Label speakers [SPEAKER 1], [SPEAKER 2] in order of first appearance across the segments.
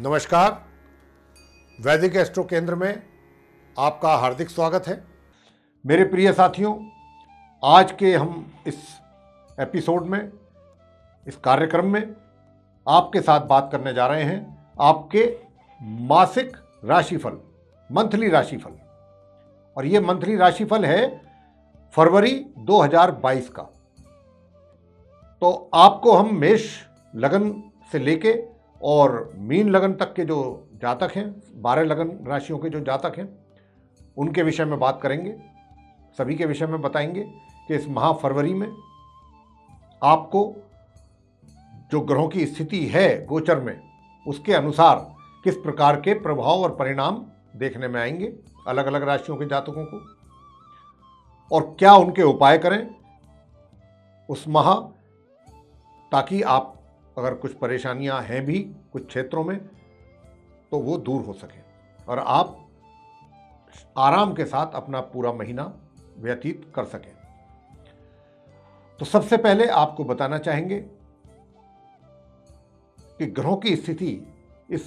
[SPEAKER 1] नमस्कार। वैदिक एस्ट्रो केंद्र में आपका हार्दिक स्वागत है। मेरे प्रिय साथियों, आज के हम इस एपिसोड में, इस कार्यक्रम में आपके साथ बात करने जा रहे हैं आपके मासिक राशिफल, मंथली राशिफल। और ये मंथली राशिफल है फरवरी 2022 का। तो आपको हम मेष लगन से लेके और मीन लगन तक के जो जातक हैं, 12 लगन राशियों के जो जातक हैं, उनके विषय में बात करेंगे। सभी के विषय में बताएंगे कि इस माह फरवरी में आपको जो ग्रहों की स्थिति है गोचर में, उसके अनुसार किस प्रकार के प्रभाव और परिणाम देखने में आएंगे अलग अलग राशियों के जातकों को, और क्या उनके उपाय करें उस माह, ताकि आप अगर कुछ परेशानियां हैं भी कुछ क्षेत्रों में तो वो दूर हो सके और आप आराम के साथ अपना पूरा महीना व्यतीत कर सकें। तो सबसे पहले आपको बताना चाहेंगे कि ग्रहों की स्थिति इस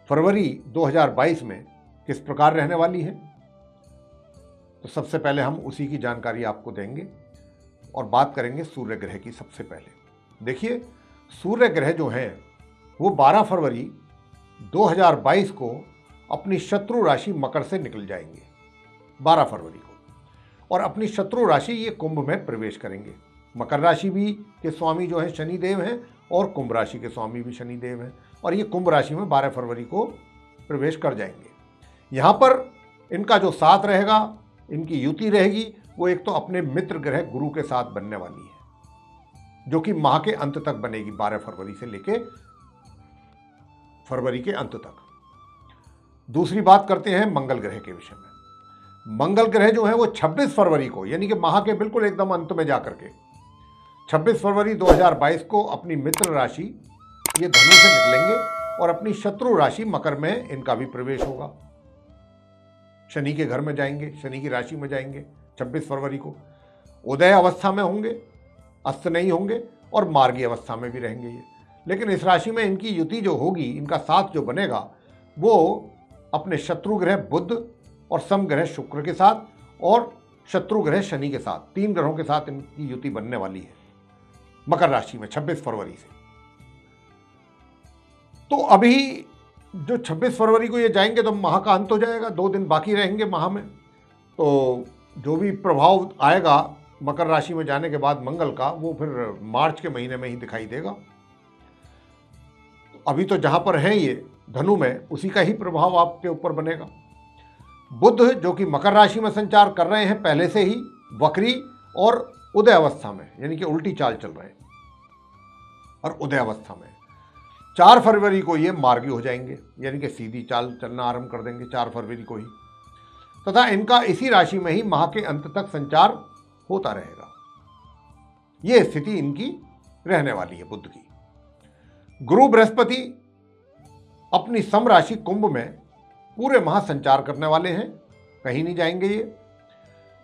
[SPEAKER 1] फरवरी 2022 में किस प्रकार रहने वाली है। तो सबसे पहले हम उसी की जानकारी आपको देंगे और बात करेंगे सूर्य ग्रह की। सबसे पहले देखिए, सूर्य ग्रह जो हैं वो 12 फरवरी 2022 को अपनी शत्रु राशि मकर से निकल जाएंगे 12 फरवरी को, और अपनी शत्रु राशि ये कुंभ में प्रवेश करेंगे। मकर राशि भी के स्वामी जो हैं शनिदेव हैं और कुंभ राशि के स्वामी भी शनिदेव हैं, और ये कुंभ राशि में 12 फरवरी को प्रवेश कर जाएंगे। यहाँ पर इनका जो साथ रहेगा, इनकी युति रहेगी, वो एक तो अपने मित्र ग्रह गुरु के साथ बनने वाली है, जो कि माह के अंत तक बनेगी, 12 फरवरी से लेके फरवरी के अंत तक। दूसरी बात करते हैं मंगल ग्रह के विषय में। मंगल ग्रह जो है वो 26 फरवरी को, यानी कि माह के बिल्कुल एकदम अंत में जाकर के 26 फरवरी 2022 को अपनी मित्र राशि ये धनु से निकलेंगे और अपनी शत्रु राशि मकर में इनका भी प्रवेश होगा। शनि के घर में जाएंगे, शनि की राशि में जाएंगे 26 फरवरी को। उदय अवस्था में होंगे, अस्त नहीं होंगे, और मार्गी अवस्था में भी रहेंगे ये। लेकिन इस राशि में इनकी युति जो होगी, इनका साथ जो बनेगा, वो अपने शत्रु ग्रह बुध और सम ग्रह शुक्र के साथ और शत्रु ग्रह शनि के साथ, 3 ग्रहों के साथ इनकी युति बनने वाली है मकर राशि में 26 फरवरी से। तो अभी जो 26 फरवरी को ये जाएंगे तो माह का अंत हो जाएगा, 2 दिन बाकी रहेंगे माह में। तो जो भी प्रभाव आएगा मकर राशि में जाने के बाद मंगल का, वो फिर मार्च के महीने में ही दिखाई देगा। अभी तो जहां पर हैं ये धनु में, उसी का ही प्रभाव आपके ऊपर बनेगा। बुध जो कि मकर राशि में संचार कर रहे हैं पहले से ही, वक्री और उदय अवस्था में, यानी कि उल्टी चाल चल रहे हैं, और उदय अवस्था में 4 फरवरी को ये मार्गी हो जाएंगे, यानी कि सीधी चाल चलना आरंभ कर देंगे 4 फरवरी को ही, तथा इनका इसी राशि में ही माह के अंत तक संचार होता रहेगा। यह स्थिति इनकी रहने वाली है बुध की। गुरु बृहस्पति अपनी सम राशि कुंभ में पूरे माह संचार करने वाले हैं, कहीं नहीं जाएंगे ये।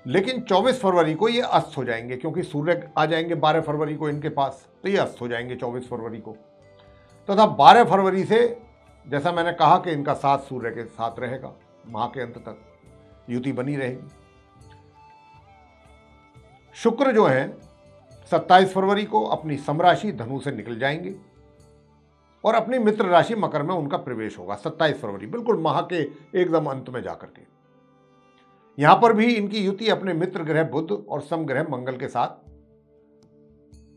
[SPEAKER 1] लेकिन 24 फरवरी को ये अस्त हो जाएंगे, क्योंकि सूर्य आ जाएंगे 12 फरवरी को इनके पास, तो ये अस्त हो जाएंगे 24 फरवरी को। तथा 12 फरवरी से, जैसा मैंने कहा कि इनका साथ सूर्य के साथ रहेगा, माह के अंत तक युति बनी रहेगी। शुक्र जो है 27 फरवरी को अपनी समराशि धनु से निकल जाएंगे और अपनी मित्र राशि मकर में उनका प्रवेश होगा 27 फरवरी, बिल्कुल माह के एकदम अंत में जाकर के। यहां पर भी इनकी युति अपने मित्र ग्रह बुध और सम ग्रह मंगल के साथ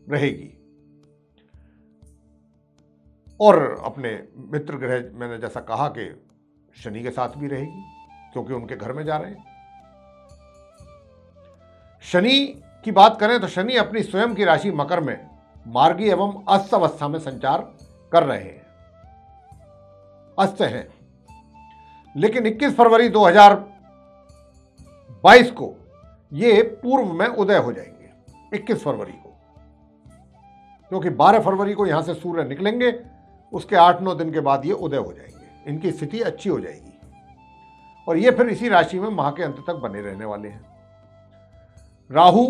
[SPEAKER 1] रहेगी, और अपने मित्र ग्रह मैंने जैसा कहा कि शनि के साथ भी रहेगी, क्योंकि उनके घर में जा रहे हैं। शनि की बात करें तो शनि अपनी स्वयं की राशि मकर में मार्गी एवं अस्त अवस्था में संचार कर रहे हैं, अस्त हैं। लेकिन 21 फरवरी 2022 को ये पूर्व में उदय हो जाएंगे, 21 फरवरी को, क्योंकि 12 फरवरी को यहां से सूर्य निकलेंगे, उसके 8-9 दिन के बाद ये उदय हो जाएंगे, इनकी स्थिति अच्छी हो जाएगी, और ये फिर इसी राशि में माह के अंत तक बने रहने वाले हैं। राहु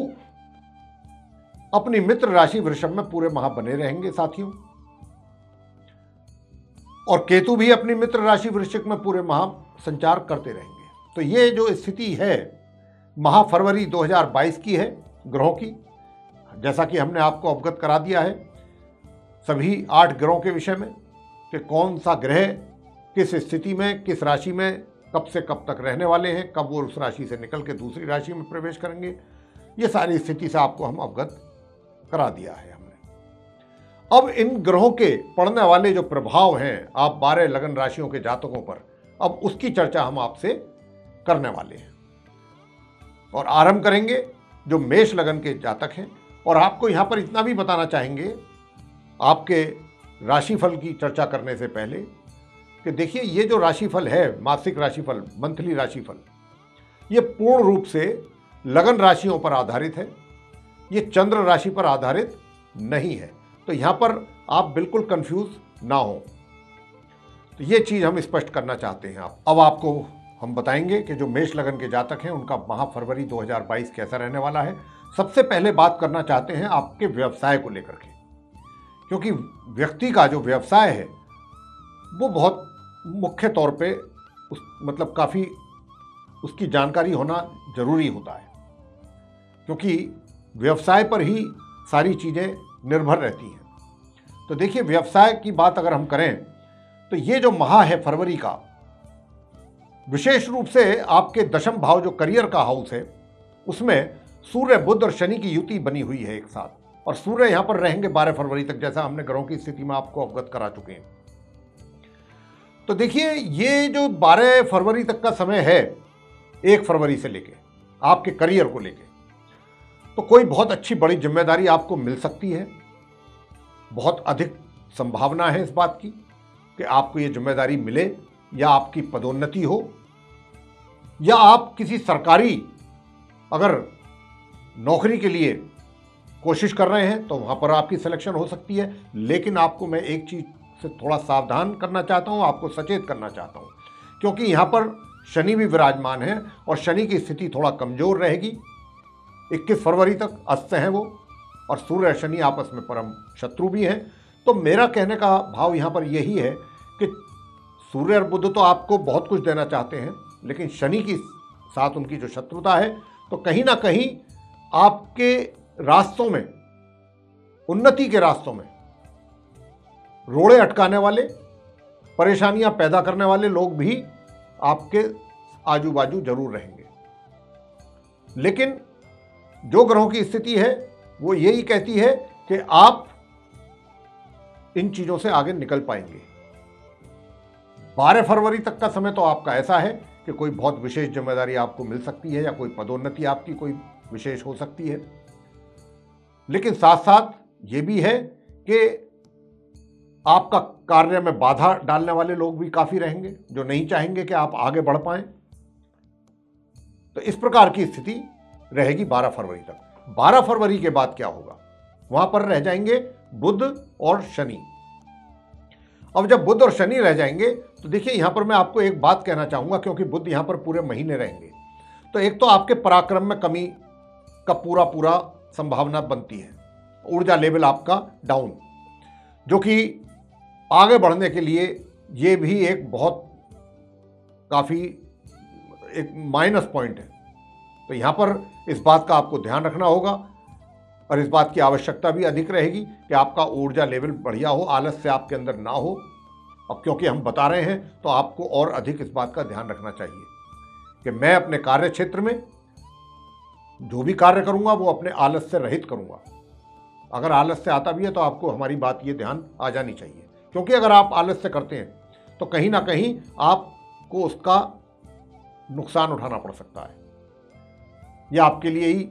[SPEAKER 1] अपनी मित्र राशि वृषभ में पूरे माह बने रहेंगे साथियों। और केतु भी अपनी मित्र राशि वृश्चिक में पूरे माह संचार करते रहेंगे। तो ये जो स्थिति है माह फरवरी 2022 की है ग्रहों की, जैसा कि हमने आपको अवगत करा दिया है सभी 8 ग्रहों के विषय में कि कौन सा ग्रह किस स्थिति में किस राशि में कब से कब तक रहने वाले हैं, कब वो उस राशि से निकल के दूसरी राशि में प्रवेश करेंगे, ये सारी स्थिति से आपको हम अवगत करा दिया है हमने। अब इन ग्रहों के पड़ने वाले जो प्रभाव हैं आप 12 लगन राशियों के जातकों पर, अब उसकी चर्चा हम आपसे करने वाले हैं और आरंभ करेंगे जो मेष लगन के जातक हैं। और आपको यहां पर इतना भी बताना चाहेंगे आपके राशिफल की चर्चा करने से पहले कि देखिए ये जो राशिफल है, मासिक राशिफल, मंथली राशिफल, ये पूर्ण रूप से लगन राशियों पर आधारित है, ये चंद्र राशि पर आधारित नहीं है। तो यहां पर आप बिल्कुल कंफ्यूज ना हो, तो ये चीज हम स्पष्ट करना चाहते हैं। अब आपको हम बताएंगे कि जो मेष लगन के जातक हैं उनका माह फरवरी 2022 कैसा रहने वाला है। सबसे पहले बात करना चाहते हैं आपके व्यवसाय को लेकर के, क्योंकि व्यक्ति का जो व्यवसाय है वो बहुत मुख्य तौर पे मतलब काफ़ी उसकी जानकारी होना जरूरी होता है, क्योंकि व्यवसाय पर ही सारी चीज़ें निर्भर रहती हैं। तो देखिए व्यवसाय की बात अगर हम करें तो ये जो माह है फरवरी का, विशेष रूप से आपके दशम भाव जो करियर का हाउस है उसमें सूर्य, बुध और शनि की युति बनी हुई है एक साथ, और सूर्य यहां पर रहेंगे 12 फरवरी तक, जैसा हमने ग्रहों की स्थिति में आपको अवगत करा चुके हैं। तो देखिए ये जो 12 फरवरी तक का समय है 1 फरवरी से लेके आपके करियर को लेके, तो कोई बहुत अच्छी बड़ी जिम्मेदारी आपको मिल सकती है। बहुत अधिक संभावना है इस बात की कि आपको ये जिम्मेदारी मिले, या आपकी पदोन्नति हो, या आप किसी सरकारी अगर नौकरी के लिए कोशिश कर रहे हैं तो वहां पर आपकी सिलेक्शन हो सकती है। लेकिन आपको मैं एक चीज से थोड़ा सावधान करना चाहता हूं, आपको सचेत करना चाहता हूं, क्योंकि यहां पर शनि भी विराजमान है और शनि की स्थिति थोड़ा कमजोर रहेगी। 21 फरवरी तक अस्त हैं वो, और सूर्य और शनि आपस में परम शत्रु भी हैं। तो मेरा कहने का भाव यहां पर यही है कि सूर्य और बुध तो आपको बहुत कुछ देना चाहते हैं, लेकिन शनि के साथ उनकी जो शत्रुता है, तो कहीं ना कहीं आपके रास्तों में, उन्नति के रास्तों में रोड़े अटकाने वाले, परेशानियां पैदा करने वाले लोग भी आपके आजू बाजू जरूर रहेंगे। लेकिन जो ग्रहों की स्थिति है वो यही कहती है कि आप इन चीजों से आगे निकल पाएंगे। 12 फरवरी तक का समय तो आपका ऐसा है कि कोई बहुत विशेष जिम्मेदारी आपको मिल सकती है, या कोई पदोन्नति आपकी कोई विशेष हो सकती है। लेकिन साथ साथ ये भी है कि आपका कार्य में बाधा डालने वाले लोग भी काफी रहेंगे जो नहीं चाहेंगे कि आप आगे बढ़ पाएं। तो इस प्रकार की स्थिति रहेगी 12 फरवरी तक। 12 फरवरी के बाद क्या होगा, वहां पर रह जाएंगे बुध और शनि। अब जब बुध और शनि रह जाएंगे तो देखिए यहां पर मैं आपको एक बात कहना चाहूंगा, क्योंकि बुध यहां पर पूरे महीने रहेंगे, तो एक तो आपके पराक्रम में कमी का पूरा संभावना बनती है, ऊर्जा लेवल आपका डाउन, जो कि आगे बढ़ने के लिए ये भी एक बहुत काफी एक माइनस पॉइंट है। तो यहां पर इस बात का आपको ध्यान रखना होगा, और इस बात की आवश्यकता भी अधिक रहेगी कि आपका ऊर्जा लेवल बढ़िया हो, आलस्य आपके अंदर ना हो। अब क्योंकि हम बता रहे हैं तो आपको और अधिक इस बात का ध्यान रखना चाहिए कि मैं अपने कार्य क्षेत्र में जो भी कार्य करूंगा वो अपने आलस्य रहित करूंगा। अगर आलस्य आता भी है तो आपको हमारी बात ये ध्यान आ जानी चाहिए, क्योंकि अगर आप आलस्य करते हैं तो कहीं ना कहीं आपको उसका नुकसान उठाना पड़ सकता है, यह आपके लिए ही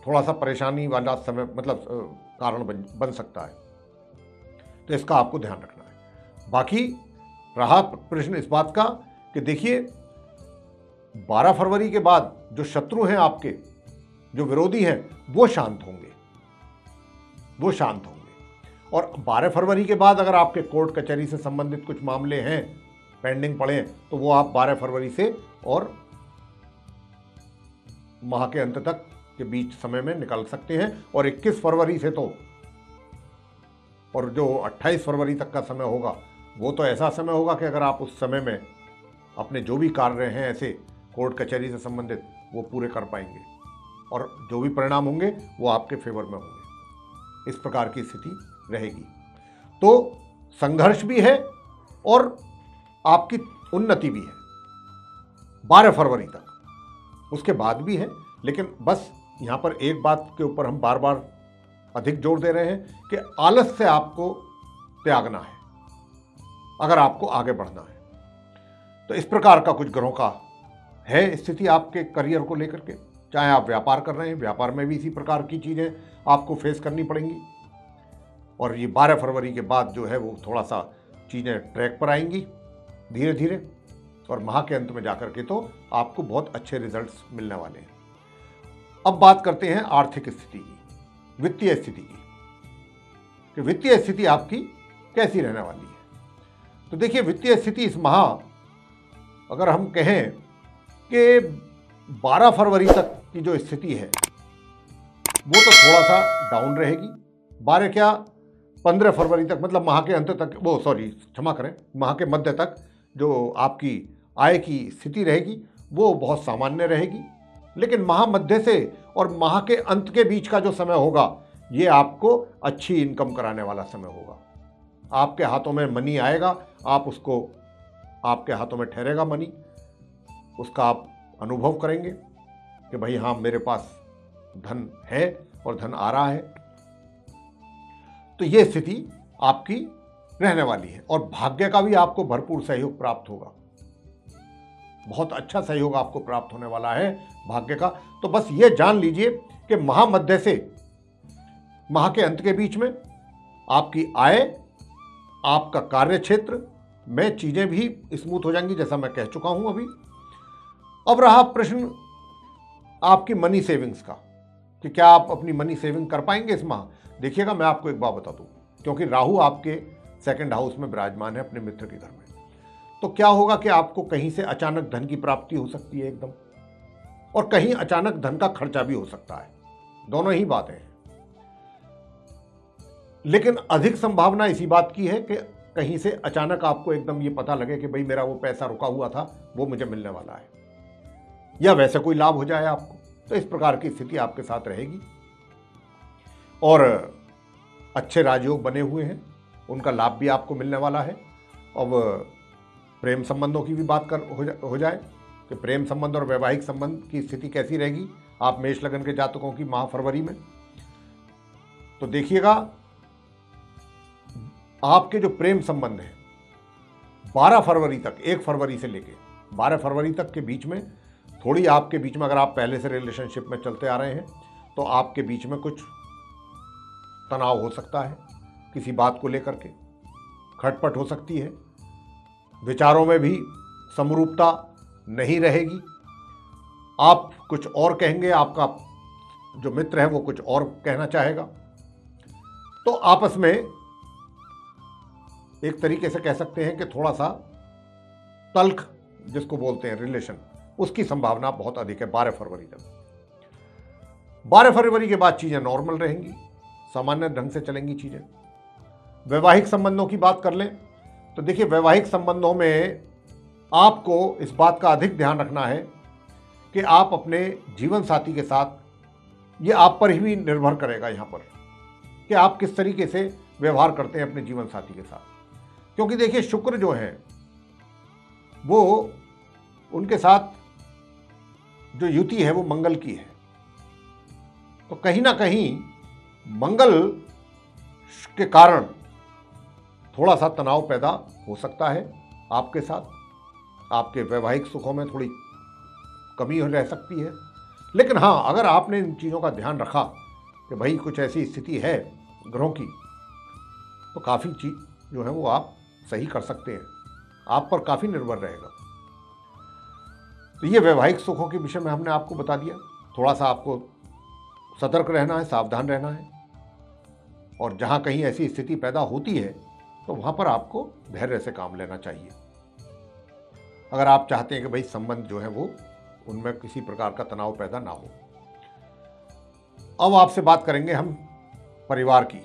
[SPEAKER 1] थोड़ा सा परेशानी वाला समय मतलब कारण बन सकता है। तो इसका आपको ध्यान रखना है। बाकी रहा प्रश्न इस बात का कि देखिए 12 फरवरी के बाद जो शत्रु हैं आपके, जो विरोधी हैं, वो शांत होंगे, वो शांत होंगे। और 12 फरवरी के बाद अगर आपके कोर्ट कचहरी से संबंधित कुछ मामले हैं पेंडिंग पड़े हैं तो वो आप 12 फरवरी से और माह के अंत तक के बीच समय में निकाल सकते हैं। और 21 फरवरी से तो और जो 28 फरवरी तक का समय होगा वो तो ऐसा समय होगा कि अगर आप उस समय में अपने जो भी कार्य हैं ऐसे कोर्ट कचहरी से संबंधित वो पूरे कर पाएंगे और जो भी परिणाम होंगे वो आपके फेवर में होंगे। इस प्रकार की स्थिति रहेगी। तो संघर्ष भी है और आपकी उन्नति भी है 12 फरवरी तक, उसके बाद भी है। लेकिन बस यहाँ पर एक बात के ऊपर हम बार बार अधिक जोर दे रहे हैं कि आलस से आपको त्यागना है अगर आपको आगे बढ़ना है। तो इस प्रकार का कुछ ग्रहों का है स्थिति आपके करियर को लेकर के। चाहे आप व्यापार कर रहे हैं, व्यापार में भी इसी प्रकार की चीज़ें आपको फेस करनी पड़ेंगी। और ये 12 फरवरी के बाद जो है वो थोड़ा सा चीज़ें ट्रैक पर आएंगी धीरे धीरे, और माह के अंत में जाकर के तो आपको बहुत अच्छे रिजल्ट्स मिलने वाले हैं। अब बात करते हैं आर्थिक स्थिति की, वित्तीय स्थिति की, कि वित्तीय स्थिति आपकी कैसी रहने वाली है। तो देखिए, वित्तीय स्थिति इस माह अगर हम कहें कि 12 फरवरी तक की जो स्थिति है वो तो थोड़ा सा डाउन रहेगी। 12 क्या 15 फरवरी तक, मतलब माह के अंत तक, वो सॉरी क्षमा करें, माह के मध्य तक जो आपकी आय की स्थिति रहेगी वो बहुत सामान्य रहेगी। लेकिन माह मध्य से और माह के अंत के बीच का जो समय होगा ये आपको अच्छी इनकम कराने वाला समय होगा। आपके हाथों में मनी आएगा, आप उसको, आपके हाथों में ठहरेगा मनी, उसका आप अनुभव करेंगे कि भाई हाँ मेरे पास धन है और धन आ रहा है। तो ये स्थिति आपकी रहने वाली है और भाग्य का भी आपको भरपूर सहयोग प्राप्त होगा। बहुत अच्छा सहयोग आपको प्राप्त होने वाला है भाग्य का। तो बस ये जान लीजिए कि माह मध्य से माह के अंत के बीच में आपकी आय, आपका कार्य क्षेत्र में चीजें भी स्मूथ हो जाएंगी, जैसा मैं कह चुका हूं अभी। अब रहा प्रश्न आपकी मनी सेविंग्स का कि क्या आप अपनी मनी सेविंग कर पाएंगे इस माह। देखिएगा, मैं आपको एक बात बता दूं, क्योंकि राहु आपके सेकंड हाउस में विराजमान है अपने मित्र के घर में, तो क्या होगा कि आपको कहीं से अचानक धन की प्राप्ति हो सकती है एकदम, और कहीं अचानक धन का खर्चा भी हो सकता है। दोनों ही बातें हैं। लेकिन अधिक संभावना इसी बात की है कि कहीं से अचानक आपको एकदम ये पता लगे कि भाई मेरा वो पैसा रुका हुआ था वो मुझे मिलने वाला है, या वैसे कोई लाभ हो जाए आपको। तो इस प्रकार की स्थिति आपके साथ रहेगी। और अच्छे राजयोग बने हुए हैं, उनका लाभ भी आपको मिलने वाला है। अब प्रेम संबंधों की भी बात हो जाए कि प्रेम संबंध और वैवाहिक संबंध की स्थिति कैसी रहेगी आप मेष लगन के जातकों की माह फरवरी में। तो देखिएगा, आपके जो प्रेम संबंध है 12 फरवरी तक, 1 फरवरी से लेके 12 फरवरी तक के बीच में थोड़ी आपके बीच में, अगर आप पहले से रिलेशनशिप में चलते आ रहे हैं तो आपके बीच में कुछ तनाव हो सकता है, किसी बात को लेकर के खटपट हो सकती है, विचारों में भी समरूपता नहीं रहेगी। आप कुछ और कहेंगे, आपका जो मित्र है वो कुछ और कहना चाहेगा। तो आपस में एक तरीके से कह सकते हैं कि थोड़ा सा तल्ख जिसको बोलते हैं रिलेशन, उसकी संभावना बहुत अधिक है 12 फरवरी तक। 12 फरवरी के बाद चीजें नॉर्मल रहेंगी, सामान्य ढंग से चलेंगी चीजें। वैवाहिक संबंधों की बात कर लें तो देखिए, वैवाहिक संबंधों में आपको इस बात का अधिक ध्यान रखना है कि आप अपने जीवन साथी के साथ, ये आप पर ही निर्भर करेगा यहाँ पर कि आप किस तरीके से व्यवहार करते हैं अपने जीवन साथी के साथ। क्योंकि देखिए, शुक्र जो है वो उनके साथ जो युति है वो मंगल की है, तो कहीं ना कहीं मंगल के कारण थोड़ा सा तनाव पैदा हो सकता है आपके साथ। आपके वैवाहिक सुखों में थोड़ी कमी रह सकती है। लेकिन हाँ, अगर आपने इन चीज़ों का ध्यान रखा कि भाई कुछ ऐसी स्थिति है ग्रहों की, तो काफ़ी चीज जो है वो आप सही कर सकते हैं। आप पर काफ़ी निर्भर रहेगा। तो ये वैवाहिक सुखों के विषय में हमने आपको बता दिया। थोड़ा सा आपको सतर्क रहना है, सावधान रहना है, और जहाँ कहीं ऐसी स्थिति पैदा होती है तो वहाँ पर आपको धैर्य से काम लेना चाहिए। अगर आप चाहते हैं कि भाई संबंध जो है वो उनमें किसी प्रकार का तनाव पैदा ना हो। अब आपसे बात करेंगे हम परिवार की,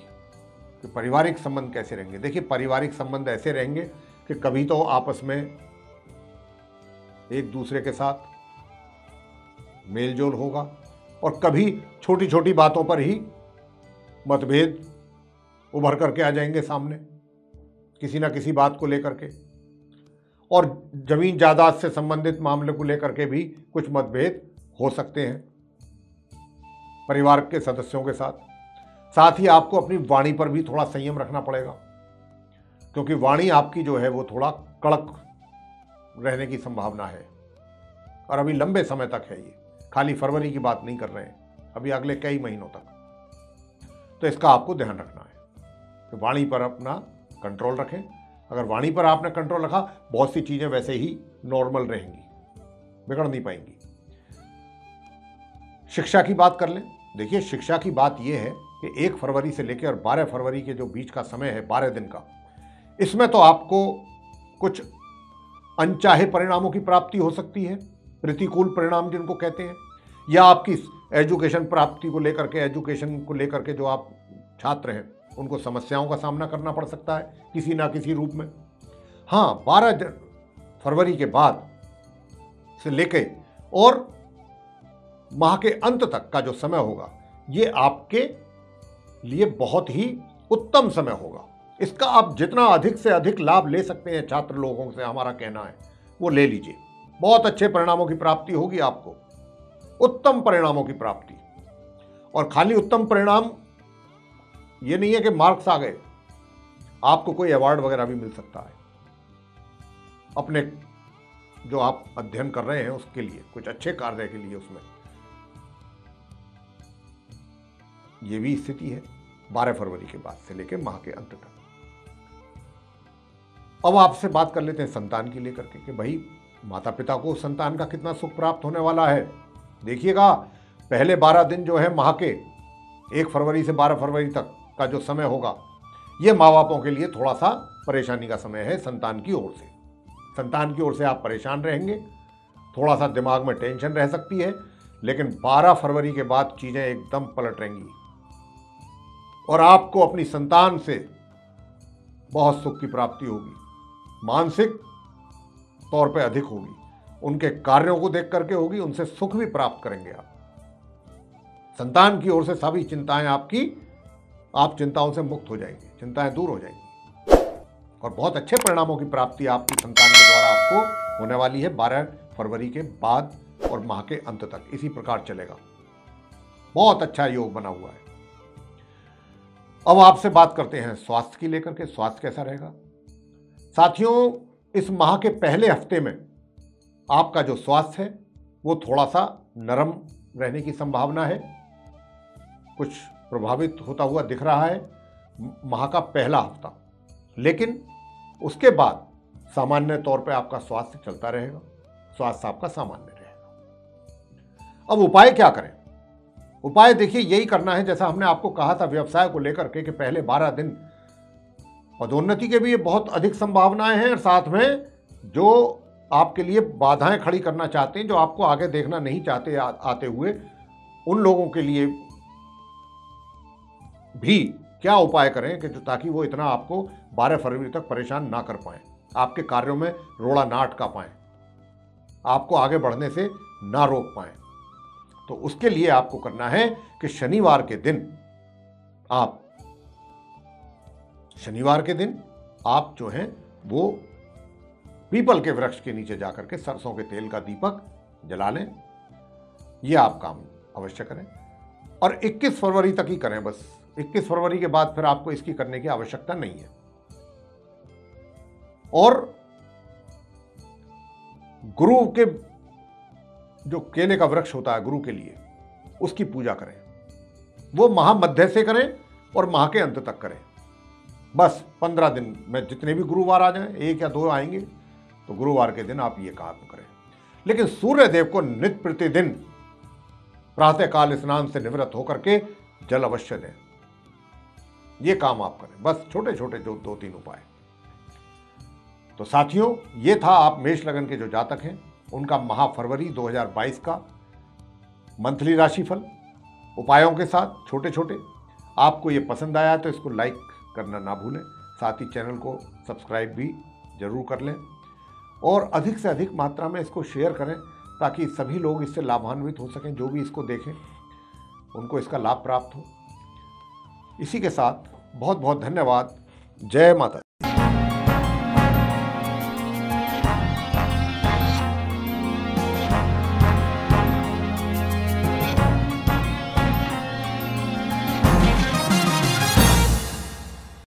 [SPEAKER 1] कि पारिवारिक संबंध कैसे रहेंगे। देखिए, पारिवारिक संबंध ऐसे रहेंगे कि कभी तो आपस में एक दूसरे के साथ मेल जोल होगा और कभी छोटी छोटी बातों पर ही मतभेद उभर करके आ जाएंगे सामने, किसी ना किसी बात को लेकर के। और जमीन जायदाद से संबंधित मामले को लेकर के भी कुछ मतभेद हो सकते हैं परिवार के सदस्यों के साथ। साथ ही आपको अपनी वाणी पर भी थोड़ा संयम रखना पड़ेगा, क्योंकि वाणी आपकी जो है वो थोड़ा कड़क रहने की संभावना है। और अभी लंबे समय तक है, ये खाली फरवरी की बात नहीं कर रहे हैं, अभी अगले कई महीनों तक। तो इसका आपको ध्यान रखना है कि वाणी पर अपना कंट्रोल रखें। अगर वाणी पर आपने कंट्रोल रखा, बहुत सी चीजें वैसे ही नॉर्मल रहेंगी, बिगड़ नहीं पाएंगी। शिक्षा की बात कर लें। देखिए, शिक्षा की बात यह है कि 1 फरवरी से लेकर 12 फरवरी के जो बीच का समय है, 12 दिन का, इसमें तो आपको कुछ अनचाहे परिणामों की प्राप्ति हो सकती है, प्रतिकूल परिणाम जिनको कहते हैं, या आपकी एजुकेशन प्राप्ति को लेकर के, एजुकेशन को लेकर के जो आप छात्र हैं उनको समस्याओं का सामना करना पड़ सकता है किसी ना किसी रूप में। हाँ, 12 फरवरी के बाद से लेके और माह के अंत तक का जो समय होगा, ये आपके लिए बहुत ही उत्तम समय होगा। इसका आप जितना अधिक से अधिक लाभ ले सकते हैं, छात्र लोगों से हमारा कहना है, वो ले लीजिए। बहुत अच्छे परिणामों की प्राप्ति होगी आपको, उत्तम परिणामों की प्राप्ति। और खाली उत्तम परिणाम ये नहीं है कि मार्क्स आ गए, आपको कोई अवार्ड वगैरह भी मिल सकता है अपने जो आप अध्ययन कर रहे हैं उसके लिए, कुछ अच्छे कार्य के लिए। उसमें ये भी स्थिति है 12 फरवरी के बाद से लेकर माह के अंत तक। अब आपसे बात कर लेते हैं संतान की लेकर के कि भाई माता पिता को संतान का कितना सुख प्राप्त होने वाला है। देखिएगा, पहले 12 दिन जो है माह के 1 फरवरी से 12 फरवरी तक का जो समय होगा, ये माँ बापों के लिए थोड़ा सा परेशानी का समय है संतान की ओर से। संतान की ओर से आप परेशान रहेंगे, थोड़ा सा दिमाग में टेंशन रह सकती है, लेकिन 12 फरवरी के बाद चीजें एकदम पलट रहेंगी और आपको अपनी संतान से बहुत सुख की प्राप्ति होगी, मानसिक तौर पे अधिक होगी, उनके कार्यों को देख करके होगी, उनसे सुख भी प्राप्त करेंगे आप। संतान की ओर से सभी चिंताएं आप चिंताओं से मुक्त हो जाएंगे, चिंताएं दूर हो जाएंगी और बहुत अच्छे परिणामों की प्राप्ति आपकी संतान के द्वारा आपको होने वाली है 12 फरवरी के बाद और माह के अंत तक। इसी प्रकार चलेगा, बहुत अच्छा योग बना हुआ है। अब आपसे बात करते हैं स्वास्थ्य की लेकर के, स्वास्थ्य कैसा रहेगा। साथियों, इस माह के पहले हफ्ते में आपका जो स्वास्थ्य है वो थोड़ा सा नरम रहने की संभावना है, कुछ प्रभावित होता हुआ दिख रहा है माह का पहला हफ्ता, लेकिन उसके बाद सामान्य तौर पे आपका स्वास्थ्य चलता रहेगा, स्वास्थ्य आपका सामान्य रहेगा। अब उपाय क्या करें। उपाय देखिए, यही करना है जैसा हमने आपको कहा था व्यवसाय को लेकर के कि पहले 12 दिन पदोन्नति के भी बहुत अधिक संभावनाएं हैं और साथ में जो आपके लिए बाधाएं खड़ी करना चाहते हैं, जो आपको आगे देखना नहीं चाहते आते हुए, उन लोगों के लिए भी क्या उपाय करें कि ताकि वो इतना आपको 12 फरवरी तक परेशान ना कर पाए, आपके कार्यों में रोड़ा ना अटका पाए, आपको आगे बढ़ने से ना रोक पाए। तो उसके लिए आपको करना है कि शनिवार के दिन आप जो हैं वो पीपल के वृक्ष के नीचे जाकर के सरसों के तेल का दीपक जला लें। ये आप काम अवश्य करें और 21 फरवरी तक ही करें बस। 21 फरवरी के बाद फिर आपको इसकी करने की आवश्यकता नहीं है। और गुरु के जो केले का वृक्ष होता है गुरु के लिए, उसकी पूजा करें। वो माह मध्य से करें और माह के अंत तक करें। बस 15 दिन में जितने भी गुरुवार आ जाएं, 1 या 2 आएंगे, तो गुरुवार के दिन आप ये काम करें। लेकिन सूर्य देव को नित्य प्रतिदिन प्रातःकाल स्नान से निवृत्त होकर के जल अवश्य दें। ये काम आप करें, बस छोटे छोटे जो 2-3 उपाय। तो साथियों, ये था आप मेष लगन के जो जातक हैं उनका माह फरवरी 2022 का मंथली राशिफल उपायों के साथ छोटे छोटे। आपको ये पसंद आया तो इसको लाइक करना ना भूलें। साथ ही चैनल को सब्सक्राइब भी जरूर कर लें और अधिक से अधिक मात्रा में इसको शेयर करें ताकि सभी लोग इससे लाभान्वित हो सकें। जो भी इसको देखें उनको इसका लाभ प्राप्त हो। इसी के साथ बहुत बहुत धन्यवाद। जय माता दी।